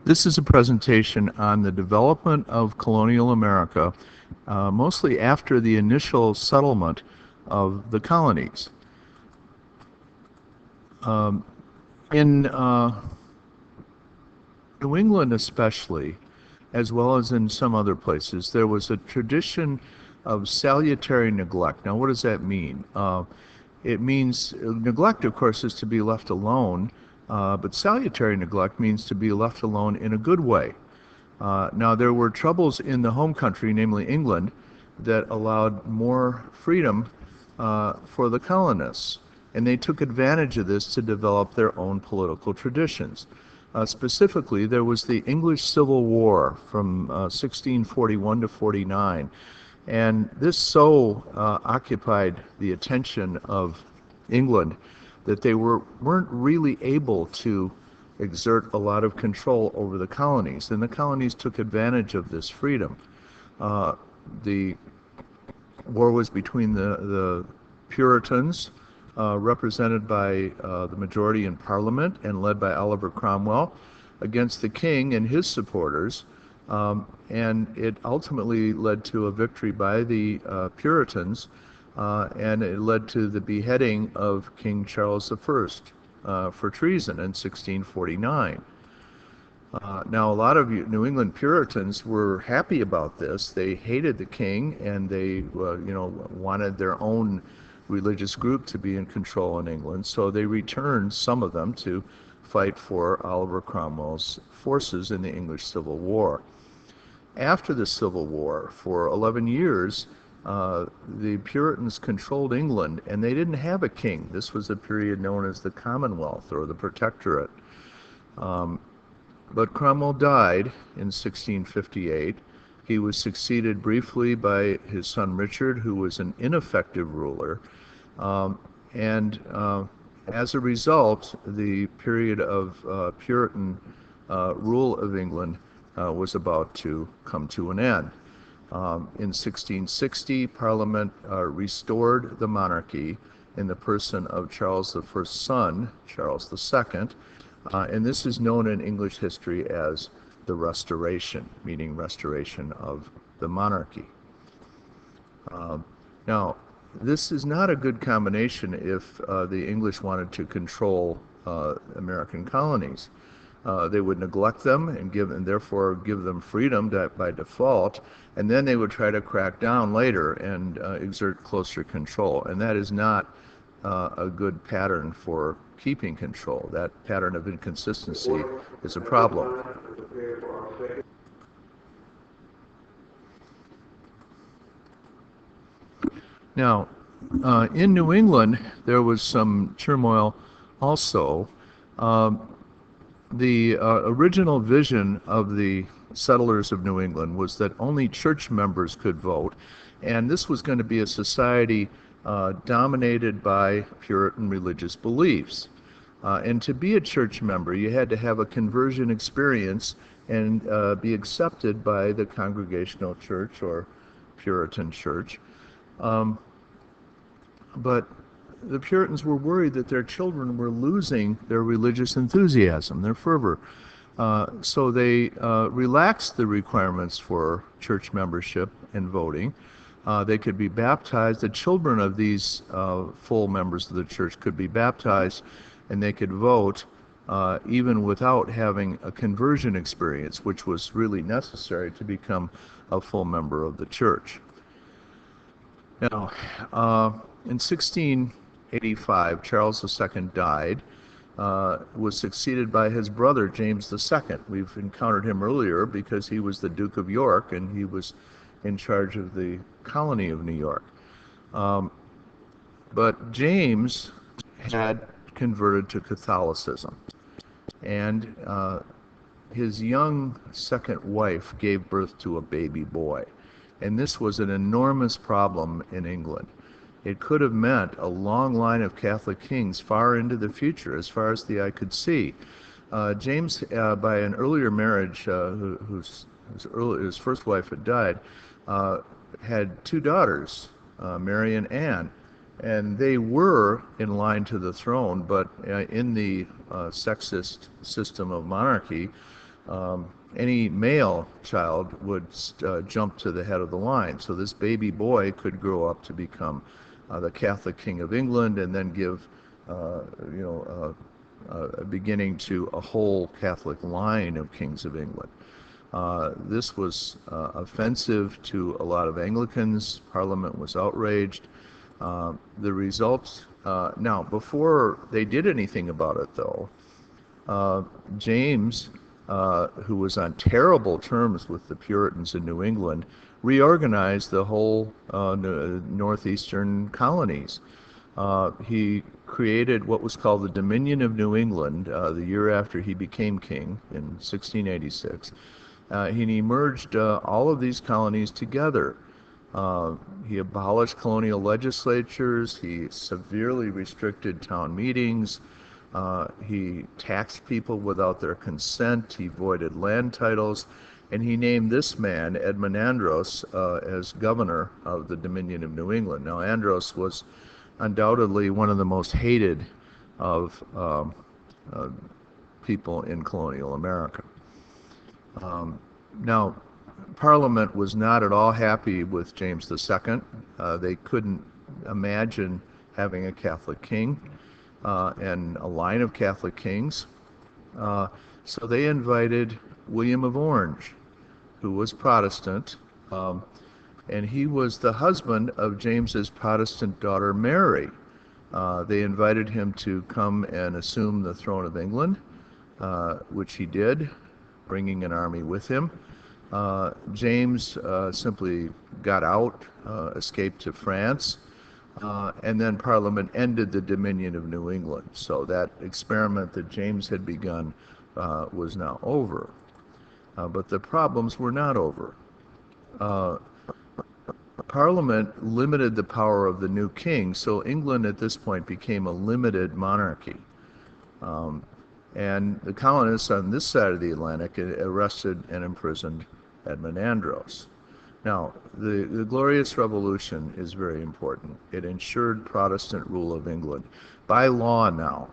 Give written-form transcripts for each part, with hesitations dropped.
This is a presentation on the development of colonial America, mostly after the initial settlement of the colonies. In New England especially, as well as in some other places, there was a tradition of salutary neglect. Now, what does that mean? It means neglect, of course, is to be left alone, but salutary neglect means to be left alone in a good way. Now, there were troubles in the home country, namely England, that allowed more freedom for the colonists, and they took advantage of this to develop their own political traditions. Specifically, there was the English Civil War from 1641 to 49, and this so occupied the attention of England that they weren't really able to exert a lot of control over the colonies, and the colonies took advantage of this freedom. The war was between the Puritans, represented by the majority in Parliament and led by Oliver Cromwell, against the king and his supporters, and it ultimately led to a victory by the Puritans, and it led to the beheading of King Charles I for treason in 1649. Now, a lot of New England Puritans were happy about this. They hated the king, and they, wanted their own religious group to be in control in England. So they returned, some of them, to fight for Oliver Cromwell's forces in the English Civil War. After the Civil War, for 11 years, the Puritans controlled England, and they didn't have a king. This was a period known as the Commonwealth or the Protectorate. But Cromwell died in 1658. He was succeeded briefly by his son Richard, who was an ineffective ruler. And as a result, the period of Puritan rule of England was about to come to an end. In 1660, Parliament restored the monarchy in the person of Charles I's son, Charles II, and this is known in English history as the Restoration, meaning restoration of the monarchy. Now, this is not a good combination if the English wanted to control American colonies. They would neglect them and therefore give them freedom by default, and then they would try to crack down later and exert closer control. And that is not a good pattern for keeping control. That pattern of inconsistency is a problem. Now, in New England, there was some turmoil also. The original vision of the settlers of New England was that only church members could vote, and this was going to be a society dominated by Puritan religious beliefs. And to be a church member, you had to have a conversion experience and be accepted by the Congregational Church or Puritan Church. But the Puritans were worried that their children were losing their religious enthusiasm, their fervor. So they relaxed the requirements for church membership and voting. They could be baptized. The children of these full members of the church could be baptized, and they could vote even without having a conversion experience, which was really necessary to become a full member of the church. Now, in 1685, Charles II died, was succeeded by his brother, James II. We've encountered him earlier because he was the Duke of York, and he was in charge of the colony of New York. But James had converted to Catholicism, and his young second wife gave birth to a baby boy, and this was an enormous problem in England. It could have meant a long line of Catholic kings far into the future, as far as the eye could see. James, by an earlier marriage, his first wife had died, had two daughters, Mary and Anne, and they were in line to the throne, but in the sexist system of monarchy, any male child would jump to the head of the line. So this baby boy could grow up to become the Catholic King of England and then give, a beginning to a whole Catholic line of kings of England. This was offensive to a lot of Anglicans. Parliament was outraged. The results, now, before they did anything about it, though, James, who was on terrible terms with the Puritans in New England, reorganized the whole northeastern colonies. He created what was called the Dominion of New England the year after he became king in 1686. He merged all of these colonies together. He abolished colonial legislatures. He severely restricted town meetings. He taxed people without their consent. He voided land titles. And he named this man, Edmund Andros, as governor of the Dominion of New England. Now, Andros was undoubtedly one of the most hated of people in colonial America. Now, Parliament was not at all happy with James II. They couldn't imagine having a Catholic king and a line of Catholic kings. So they invited William of Orange, who was Protestant, and he was the husband of James's Protestant daughter Mary. They invited him to come and assume the throne of England, which he did, bringing an army with him. James simply got out, escaped to France, and then Parliament ended the Dominion of New England. So that experiment that James had begun was now over. But the problems were not over. Parliament limited the power of the new king, so England at this point became a limited monarchy. And the colonists on this side of the Atlantic arrested and imprisoned Edmund Andros. Now, the Glorious Revolution is very important. It ensured Protestant rule of England. By law now,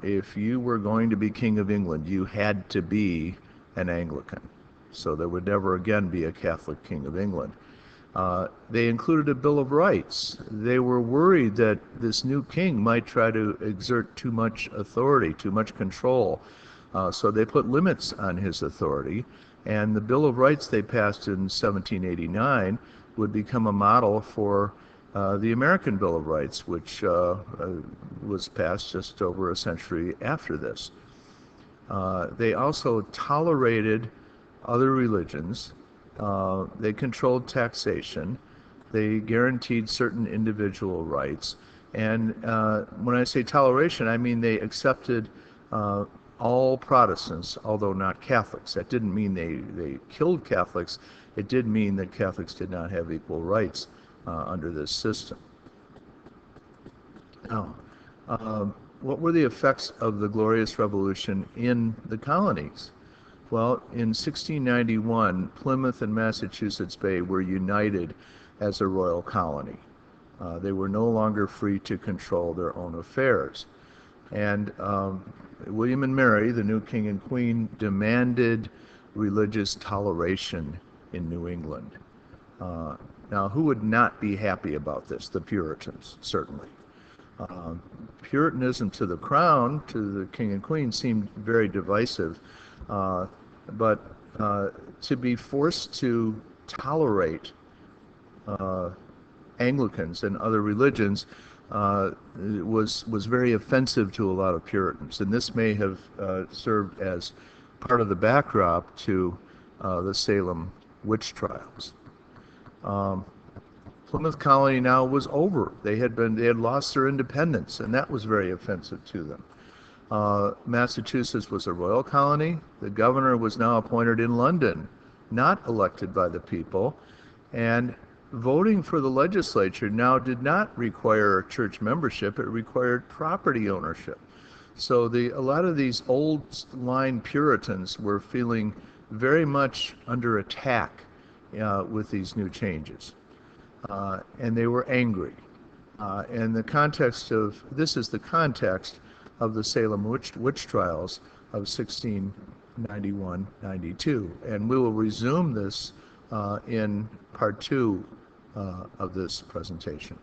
if you were going to be King of England, you had to be an Anglican. So there would never again be a Catholic King of England. They included a Bill of Rights. They were worried that this new king might try to exert too much authority, too much control. So they put limits on his authority. And the Bill of Rights they passed in 1789 would become a model for the American Bill of Rights, which was passed just over a century after this. They also tolerated other religions. They controlled taxation. They guaranteed certain individual rights. And when I say toleration, I mean they accepted all Protestants, although not Catholics. That didn't mean they killed Catholics. It did mean that Catholics did not have equal rights under this system. Now, what were the effects of the Glorious Revolution in the colonies? Well, in 1691, Plymouth and Massachusetts Bay were united as a royal colony. They were no longer free to control their own affairs. And William and Mary, the new king and queen, demanded religious toleration in New England. Now, who would not be happy about this? The Puritans, certainly. Puritanism to the crown, to the king and queen, seemed very divisive. But to be forced to tolerate Anglicans and other religions was very offensive to a lot of Puritans. And this may have served as part of the backdrop to the Salem witch trials. Plymouth Colony now was over. They had lost their independence, and that was very offensive to them. Massachusetts was a royal colony. The governor was now appointed in London, not elected by the people. And voting for the legislature now did not require church membership. It required property ownership. So a lot of these old line Puritans were feeling very much under attack with these new changes. And they were angry. And this is the context of the Salem witch trials of 1691 91, 92. And we will resume this in part two of this presentation.